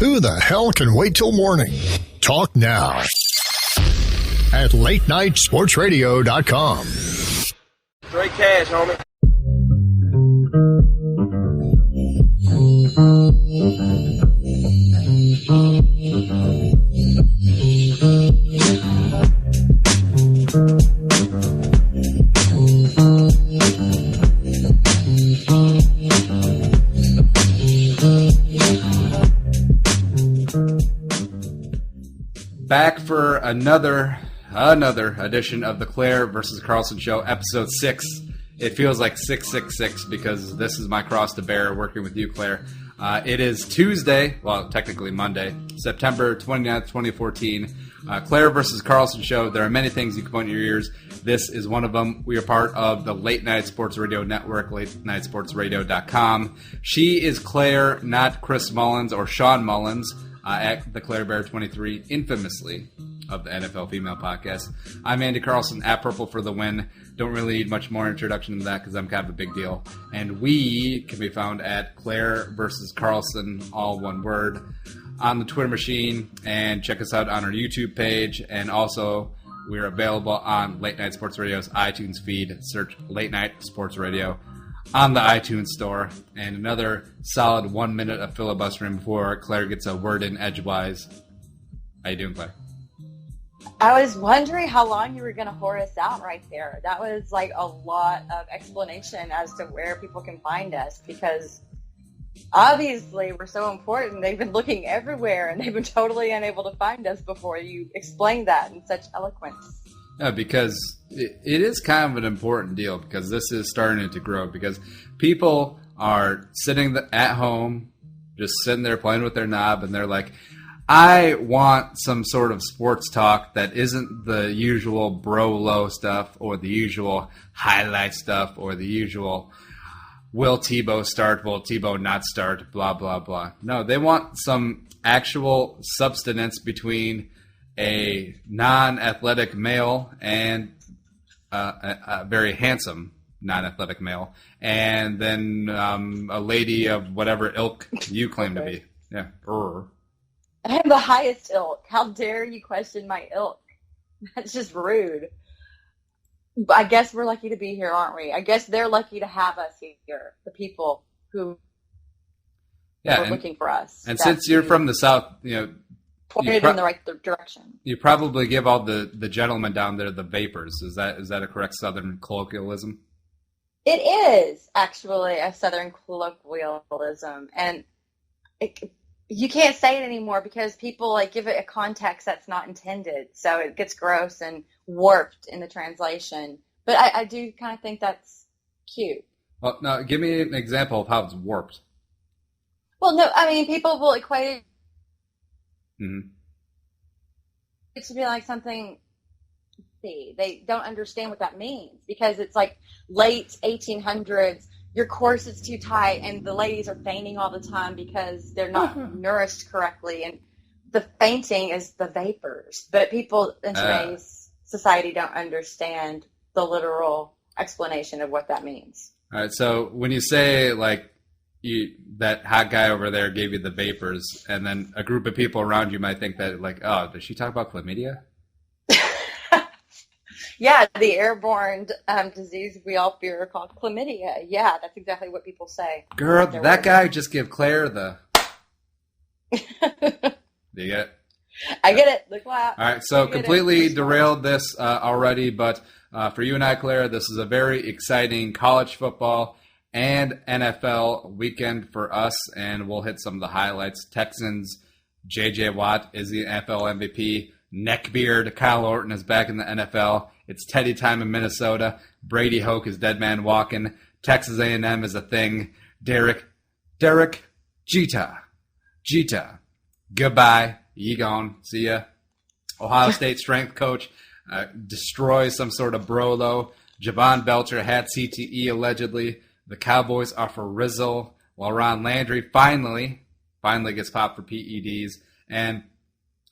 Who the hell can wait till morning? Talk now at latenightsportsradio.com. Straight cash, homie. Back for another edition of the Claire-vs-Carlson show, episode 6. It feels like 666 because this is my cross to bear working with you, Claire. It is Tuesday, well, technically Monday, September 29th, 2014. Claire-vs-Carlson show. There are many things you can put in your ears. This is one of them. We are part of the Late Night Sports Radio Network, latenightsportsradio.com. She is Claire, not Chris Mullins or Sean Mullins. At the Claire Bear 23, infamously, of the NFL Female Podcast. I'm Andy Carlson, at Purple for the Win. Don't really need much more introduction than that because I'm kind of a big deal. And we can be found at Claire vs. Carlson, all one word, on the Twitter machine. And check us out on our YouTube page. And also, we're available on Late Night Sports Radio's iTunes feed. Search Late Night Sports Radio on the iTunes store. And another solid 1 minute of filibustering before Claire gets a word in edgewise. How you doing, Claire? I was wondering how long you were going to whore us out right there. That was like a lot of explanation as to where people can find us, because obviously we're so important. They've been looking everywhere and they've been totally unable to find us before you explained that in such eloquence. Yeah, because it is kind of an important deal, because this is starting to grow, because people are sitting at home, just sitting there playing with their knob, and they're like, I want some sort of sports talk that isn't the usual bro-low stuff or the usual highlight stuff or the usual will Tebow start, will Tebow not start, blah, blah, blah. No, they want some actual substance between a non-athletic male and a very handsome non-athletic male, and then a lady of whatever ilk you claim to be. Yeah. I am the highest ilk. How dare you question my ilk? That's just rude. But I guess we're lucky to be here, aren't we? I guess they're lucky to have us here, the people who are looking for us. And since you're from the South, pointed in the right direction. You probably give all the gentlemen down there the vapors. Is that a correct Southern colloquialism? It is actually a Southern colloquialism, and you can't say it anymore because people give it a context that's not intended, so it gets gross and warped in the translation. But I do kind of think that's cute. Well, now give me an example of how it's warped. Well, no, I mean people will equate it. Mm-hmm. It should be like something. They don't understand what that means because it's like late 1800s. Your corset's too tight, and the ladies are fainting all the time because they're not nourished correctly. And the fainting is the vapors. But people in today's society don't understand the literal explanation of what that means. All right. So when you say that hot guy over there gave you the vapors, and then a group of people around you might think that oh, does she talk about chlamydia? Yeah, the airborne disease we all fear called chlamydia. Yeah, that's exactly what people say. Girl, that guy just give Claire the... Do you get it? I get it. The clap. All right, so completely derailed this already, but for you and I, Claire, this is a very exciting college football and NFL weekend for us, and we'll hit some of the highlights. Texans, J.J. Watt is the NFL MVP. Neckbeard Kyle Orton is back in the NFL. It's Teddy time in Minnesota. Brady Hoke is dead man walking. Texas A&M is a thing. Derek Jeter. Goodbye. You gone. See ya. Ohio State strength coach destroys some sort of brolo. Javon Belcher had CTE allegedly. The Cowboys are for Rizzle. While Ron Landry finally gets popped for PEDs. And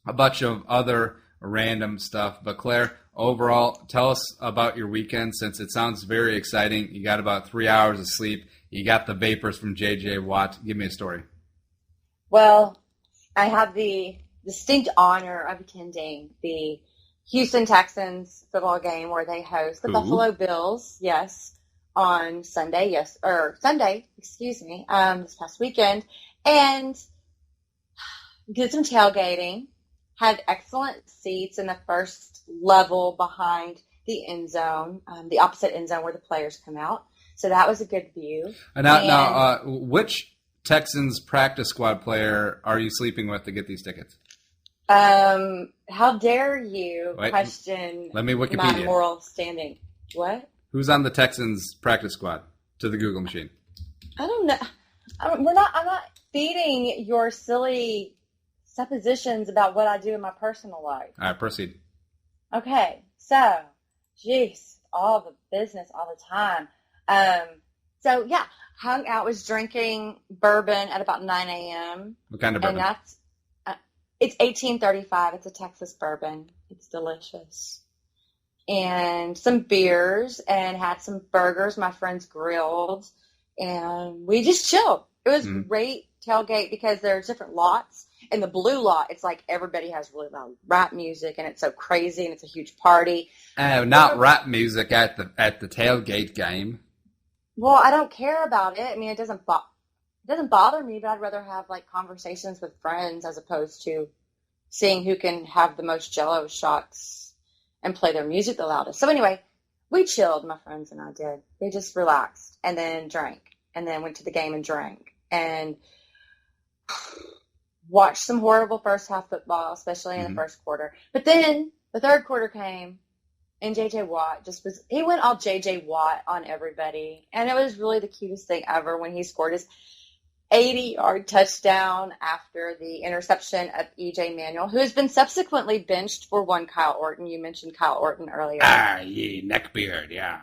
a bunch of other random stuff. But Claire, overall, tell us about your weekend, since it sounds very exciting. You got about 3 hours of sleep. You got the vapors from J.J. Watt. Give me a story. Well, I have the distinct honor of attending the Houston Texans football game where they host the Buffalo Bills. Yes, on Sunday. This past weekend, and did some tailgating. Had excellent seats in the first level behind the end zone, the opposite end zone where the players come out. So that was a good view. Now, which Texans practice squad player are you sleeping with to get these tickets? How dare you question let me Wikipedia. my moral standing? What? Who's on the Texans practice squad? To the Google machine. I don't know. I'm not feeding your silly suppositions about what I do in my personal life. All right, proceed. Okay, so, jeez, all the business all the time. So yeah, hung out, was drinking bourbon at about 9 a.m. What kind of bourbon? And that's it's 1835. It's a Texas bourbon. It's delicious. And some beers, and had some burgers my friends grilled, and we just chilled. It was great tailgate because there's different lots. In the blue lot, it's like everybody has really loud rap music, and it's so crazy, and it's a huge party. Oh, not rap music at the tailgate game. Well, I don't care about it. I mean, it doesn't bother me, but I'd rather have like conversations with friends as opposed to seeing who can have the most Jello shots and play their music the loudest. So anyway, we chilled, my friends and I did. We just relaxed and then drank, and then went to the game and drank and watched some horrible first half football, especially in the first quarter. But then the third quarter came, and J.J. Watt he went all J.J. Watt on everybody. And it was really the cutest thing ever when he scored his 80-yard touchdown after the interception of E.J. Manuel, who has been subsequently benched for one Kyle Orton. You mentioned Kyle Orton earlier. Neckbeard, yeah.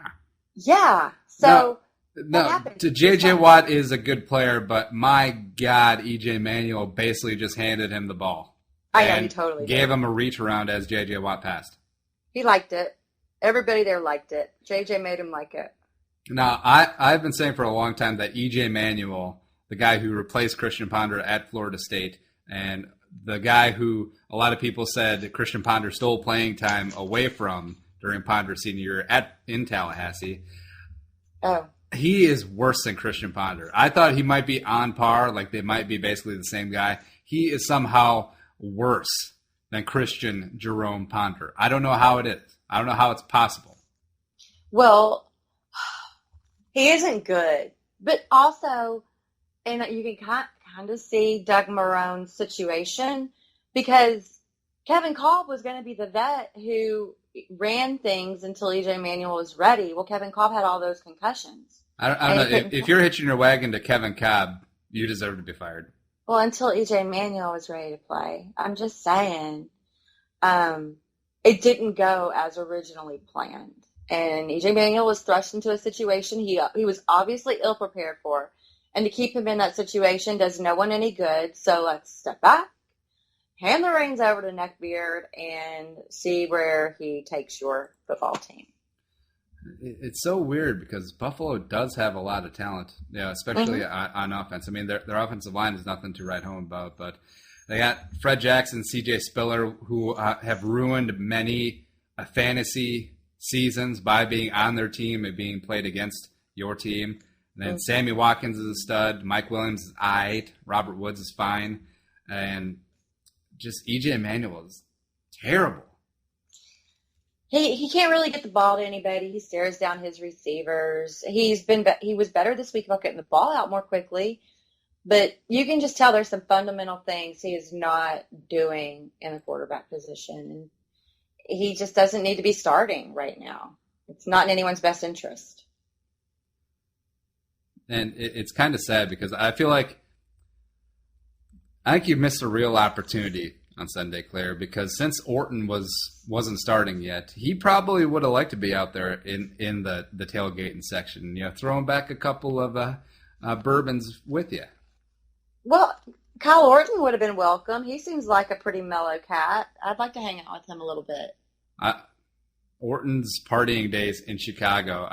Yeah. So... No, J.J. Watt is a good player, but my God, E.J. Manuel basically just handed him the ball. I know, he totally gave him a reach around as J.J. Watt passed. He liked it. Everybody there liked it. J.J. made him like it. Now, I've been saying for a long time that E.J. Manuel, the guy who replaced Christian Ponder at Florida State, and the guy who a lot of people said Christian Ponder stole playing time away from during Ponder's senior year in Tallahassee. Oh. He is worse than Christian Ponder. I thought he might be on par, like they might be basically the same guy. He is somehow worse than Christian Jerome Ponder. I don't know how it is. I don't know how it's possible. Well, he isn't good. But also, and you can kind of see Doug Maroon's situation, because Kevin Kolb was going to be the vet who ran things until E.J. Manuel was ready. Well, Kevin Kolb had all those concussions. I don't know. If you're hitching your wagon to Kevin Kolb, you deserve to be fired. Well, until E.J. Manuel was ready to play. I'm just saying. It didn't go as originally planned. And E.J. Manuel was thrust into a situation he was obviously ill-prepared for. And to keep him in that situation does no one any good. So let's step back, hand the reins over to Neckbeard, and see where he takes your football team. It's so weird because Buffalo does have a lot of talent, especially on offense. I mean, their offensive line is nothing to write home about, but they got Fred Jackson, C.J. Spiller, who have ruined many fantasy seasons by being on their team and being played against your team. And then Sammy Watkins is a stud. Mike Williams is aight. Robert Woods is fine. And just E.J. Manuel is terrible. He can't really get the ball to anybody. He stares down his receivers. He was better this week about getting the ball out more quickly. But you can just tell there's some fundamental things he is not doing in the quarterback position. And he just doesn't need to be starting right now. It's not in anyone's best interest. And it's kind of sad because I think you missed a real opportunity on Sunday, Claire, because since Orton wasn't starting yet, he probably would have liked to be out there in the tailgating section, throwing back a couple of bourbons with you. Well, Kyle Orton would have been welcome. He seems like a pretty mellow cat. I'd like to hang out with him a little bit. Orton's partying days in Chicago.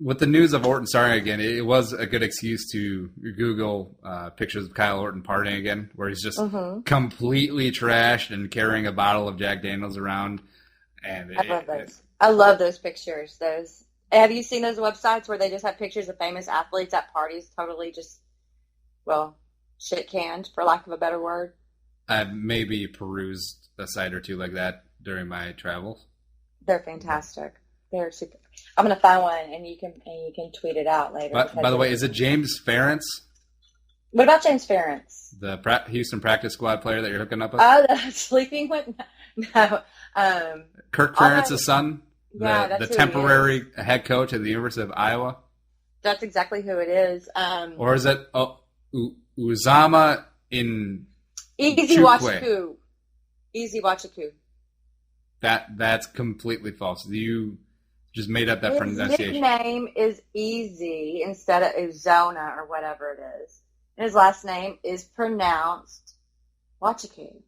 with the news of Orton starting again, it was a good excuse to Google pictures of Kyle Orton partying again, where he's just completely trashed and carrying a bottle of Jack Daniels around. And I love those. I love those pictures. Those. Have you seen those websites where they just have pictures of famous athletes at parties, totally just, well, shit canned, for lack of a better word? I've maybe perused a site or two like that during my travels. They're fantastic. They're super. I'm gonna find one and you can tweet it out later. By the way, is it James Ferentz? What about James Ferentz? The Houston practice squad player that you're hooking up with? Oh, the sleeping one? No. Kirk Ferentz's son? Yeah, that's the temporary head coach at the University of Iowa? That's exactly who it is. Or is it Uzama in Easy Wachaku? Easy Wachaku. That's completely false. You just made up that pronunciation. His nickname is Easy instead of Uzona or whatever it is. And his last name is pronounced Wachaku.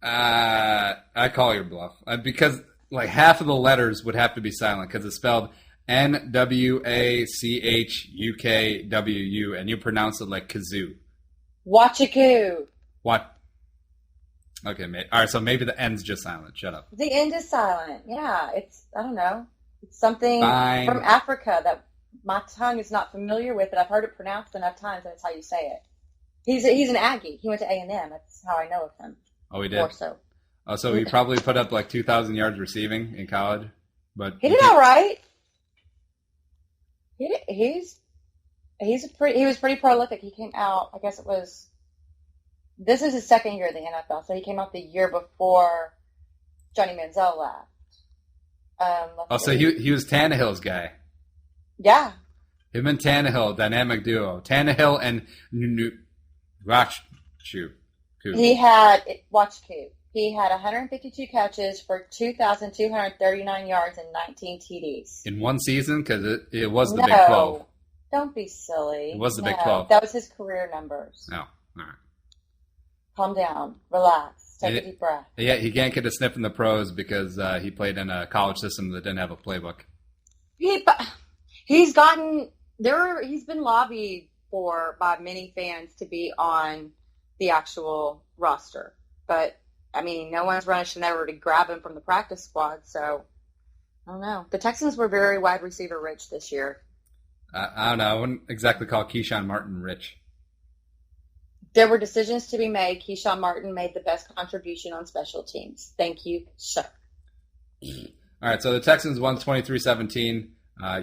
I call your bluff. Because like half of the letters would have to be silent because it's spelled Nwachukwu, and you pronounce it like kazoo. Wachaku. What? Okay, mate. All right, so maybe the end's just silent. Shut up. The end is silent. Yeah, it's, I don't know. It's something Fine. from Africa that my tongue is not familiar with, but I've heard it pronounced enough times, and that's how you say it. He's an Aggie. He went to A&M. That's how I know of him. Oh, he did? More so. Oh, so he probably put up like 2,000 yards receiving in college? But he did all right. He was pretty prolific. He came out, I guess this is his second year in the NFL, so he came out the year before Johnny Manziel left. So he was Tannehill's guy. Yeah. Him and Tannehill, dynamic duo. Tannehill and Wachaku. He had 152 catches for 2,239 yards and 19 TDs. In one season? Because it was the No, Big 12. Don't be silly. It was the Big 12. That was his career numbers. Oh, all right. Calm down. Relax. Take a deep breath. Yeah, he can't get a sniff in the pros because he played in a college system that didn't have a playbook. He's been lobbied by many fans to be on the actual roster. But, I mean, no one's rushing over to grab him from the practice squad, so I don't know. The Texans were very wide receiver rich this year. I don't know. I wouldn't exactly call Keyshawn Martin rich. There were decisions to be made. Keyshawn Martin made the best contribution on special teams. Thank you, sir. All right, so the Texans won 23-17.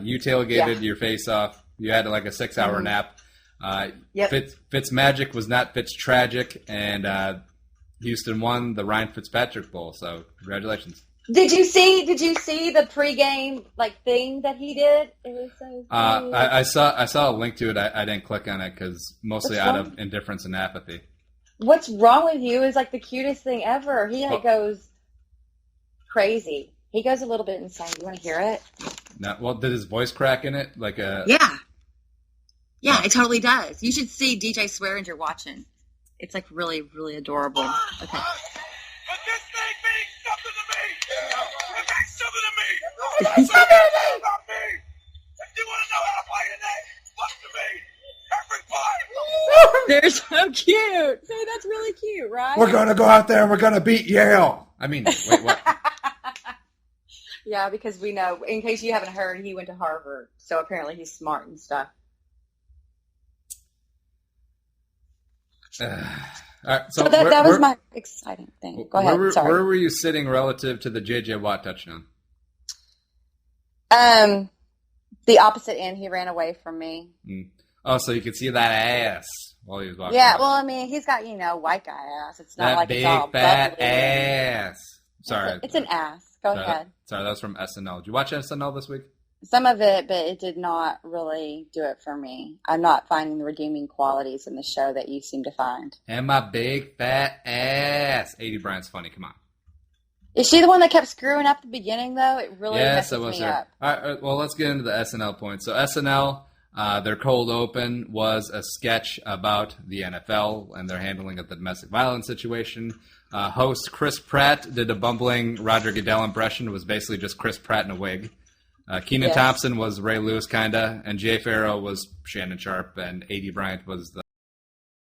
You tailgated your face off. You had like a 6-hour nap. Fitzmagic was not Fitztragic, and Houston won the Ryan Fitzpatrick Bowl. So congratulations. Did you see the pregame thing that he did? It was so I saw a link to it. I didn't click on it because mostly out of indifference and apathy. What's wrong with you is like the cutest thing ever. He goes crazy. He goes a little bit insane. You want to hear it? No. Well, did his voice crack in it? Yeah, it totally does. You should see DJ Swearinger watching. It's like really, really adorable. Okay. But this thing means something to me. It means something to me. It's something about me. If you want to know how to play today, look to me. Every play. They're so cute. See, that's really cute, right? We're going to go out there and we're going to beat Yale. I mean, wait, what? Yeah, because we know, in case you haven't heard, he went to Harvard. So apparently he's smart and stuff. All right, so that was my exciting thing. Go ahead. Sorry. Where were you sitting relative to the J.J. Watt touchdown? The opposite end. He ran away from me. Oh, so you could see that ass while he was walking. Yeah, well, I mean, he's got, white guy ass. It's not that like big, it's all fat bubbly. ass. Sorry. It's an ass. Go ahead. Sorry, that was from SNL. Did you watch SNL this week? Some of it, but it did not really do it for me. I'm not finding the redeeming qualities in the show that you seem to find. And my big fat ass. A.D. Bryant's funny. Come on. Is she the one that kept screwing up at the beginning, though? It really messes me up. All right, well, let's get into the SNL points. So SNL, their cold open was a sketch about the NFL and their handling of the domestic violence situation. Host Chris Pratt did a bumbling Roger Goodell impression. It was basically just Chris Pratt in a wig. Keenan Yes. Thompson was Ray Lewis, kinda, and Jay Farrow was Shannon Sharp, and A.D. Bryant was the